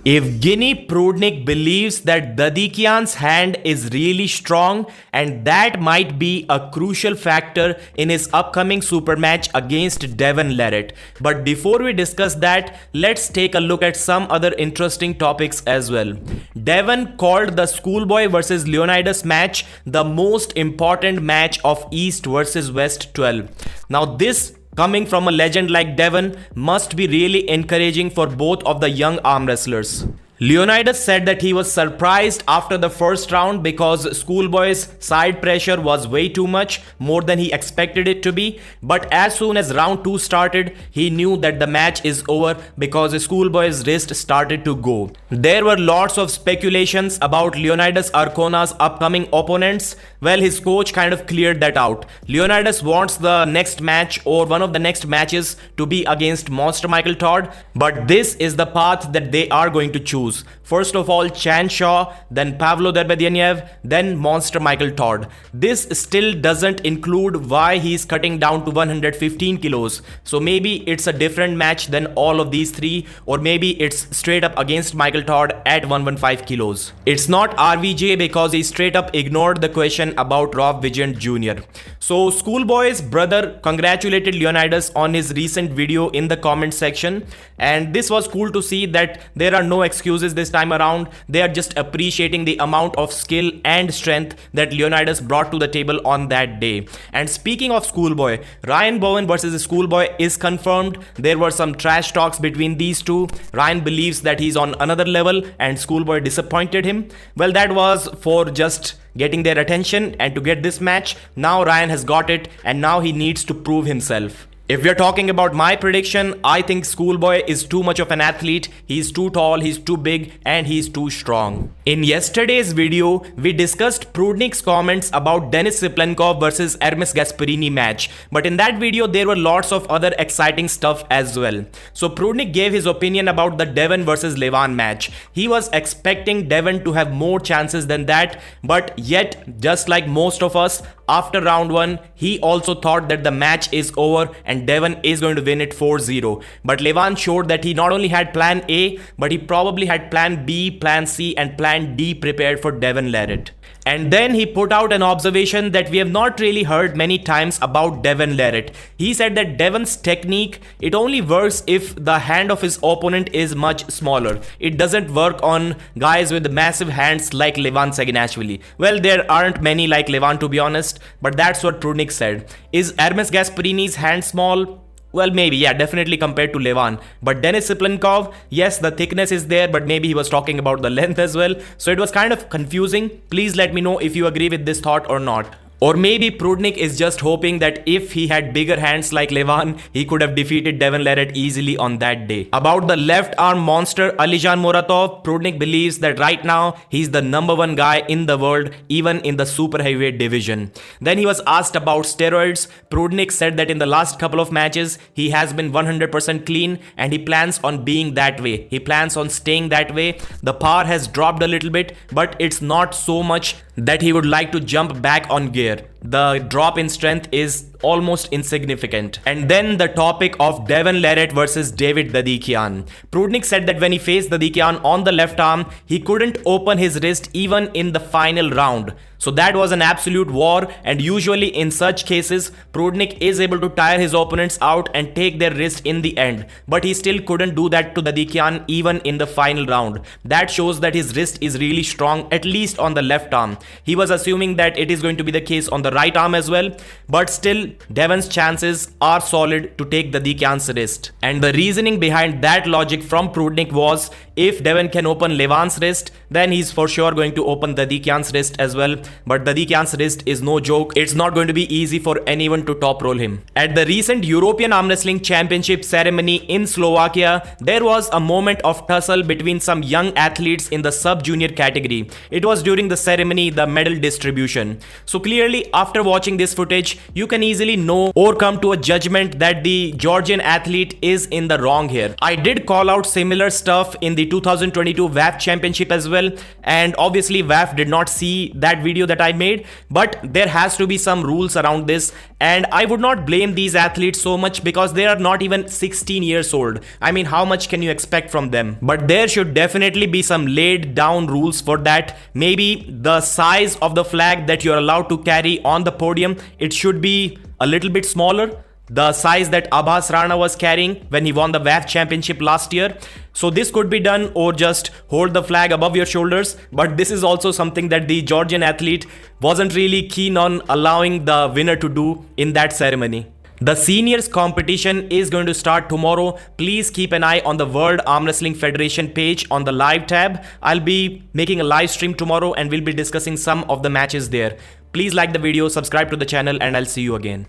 Evgeny Prudnik believes that Dadikyan's hand is really strong and that might be a crucial factor in his upcoming super match against DEVON Larratt. But before we discuss that, let's take a look at some other interesting topics as well. DEVON called the Schoolboy versus Leonidas match the most important match of East versus West 12. Now this, coming from a legend like DEVON, must be really encouraging for both of the young arm wrestlers. Leonidas said that he was surprised after the first round because Schoolboy's side pressure was way too much, more than he expected it to be. But as soon as round 2 started, he knew that the match is over because Schoolboy's wrist started to go. There were lots of speculations about Leonidas Arcona's upcoming opponents. Well, his coach kind of cleared that out. Leonidas wants the next match or one of the next matches to be against Monster Michael Todd, but this is the path that they are going to choose. First of all, Chan Shaw, then Pavlo Derbedyanev, then Monster Michael Todd. This still doesn't include why he's cutting down to 115 kilos. So maybe it's a different match than all of these three, or maybe it's straight up against Michael Todd at 115 kilos. It's not RVJ because he straight up ignored the question about Rob Vijayant Jr. So Schoolboy's brother congratulated Leonidas on his recent video in the comment section, and this was cool to see that there are no excuses this time around. They are just appreciating the amount of skill and strength that Leonidas brought to the table on that day. And speaking of Schoolboy, Ryan Bowen versus Schoolboy is confirmed. There were some trash talks between these two. Ryan believes that he's on another level and Schoolboy disappointed him. Well, that was for just getting their attention and to get this match. Now Ryan has got it and now he needs to prove himself. If we're talking about my prediction, I think Schoolboy is too much of an athlete. He's too tall, he's too big, and he's too strong. In yesterday's video, we discussed Prudnik's comments about Denis Siplenkov versus Hermes Gasparini match. But in that video, there were lots of other exciting stuff as well. So Prudnik gave his opinion about the DEVON versus Levan match. He was expecting DEVON to have more chances than that, but yet, just like most of us, after round 1, he also thought that the match is over and DEVON is going to win it 4-0. But Levan showed that he not only had plan A, but he probably had plan B, plan C and plan D prepared for DEVON Larratt. And then he put out an observation that we have not really heard many times about DEVON Larratt. He said that DEVON's technique, it only works if the hand of his opponent is much smaller. It doesn't work on guys with massive hands like Levan Saginashvili. Well, there aren't many like Levan, to be honest, but that's what Prudnik said. Is Hermes Gasparini's hand small? Well, maybe, yeah, definitely compared to Levan. But Denis Siplenkov, yes, the thickness is there, but maybe he was talking about the length as well. So it was kind of confusing. Please let me know if you agree with this thought or not. Or maybe Prudnik is just hoping that if he had bigger hands like Levan, he could have defeated DEVON Larratt easily on that day. About the left arm monster Alijan Muratov, Prudnik believes that right now he's the #1 guy in the world, even in the super heavyweight division. Then he was asked about steroids. Prudnik said that in the last couple of matches, he has been 100% clean and he plans on being that way. He plans on staying that way. The power has dropped a little bit, but it's not so much that he would like to jump back on gear. The drop in strength is almost insignificant. And then the topic of DEVON Larratt versus David Dadikyan. Prudnik said that when he faced Dadikyan on the left arm, he couldn't open his wrist even in the final round. So that was an absolute war, and usually in such cases, Prudnik is able to tire his opponents out and take their wrist in the end. But he still couldn't do that to Dadikyan even in the final round. That shows that his wrist is really strong, at least on the left arm. He was assuming that it is going to be the case on the right arm as well, but still DEVON's chances are solid to take Dadikyan's wrist. And the reasoning behind that logic from Prudnik was, if DEVON can open Levan's wrist, then he's for sure going to open Dadikyan's wrist as well. But Dadikyan's wrist is no joke. It's not going to be easy for anyone to top roll him. At the recent European Arm Wrestling Championship ceremony in Slovakia, there was a moment of tussle between some young athletes in the sub-junior category. It was during the ceremony, the medal distribution. So clearly, after watching this footage, you can easily know or come to a judgment that the Georgian athlete is in the wrong here. I did call out similar stuff in the 2022 WAF Championship as well, and obviously WAF did not see that video that I made, but there has to be some rules around this, And I would not blame these athletes so much because they are not even 16 years old. I mean, how much can you expect from them? But there should definitely be some laid down rules for that. Maybe the size of the flag that you're allowed to carry on the podium, it should be a little bit smaller. The size that Abhas Rana was carrying when he won the WAF championship last year. So this could be done, or just hold the flag above your shoulders. But this is also something that the Georgian athlete wasn't really keen on allowing the winner to do in that ceremony. The seniors competition is going to start tomorrow. Please keep an eye on the World Arm Wrestling Federation page on the live tab. I'll be making a live stream tomorrow and we'll be discussing some of the matches there. Please like the video, subscribe to the channel, and I'll see you again.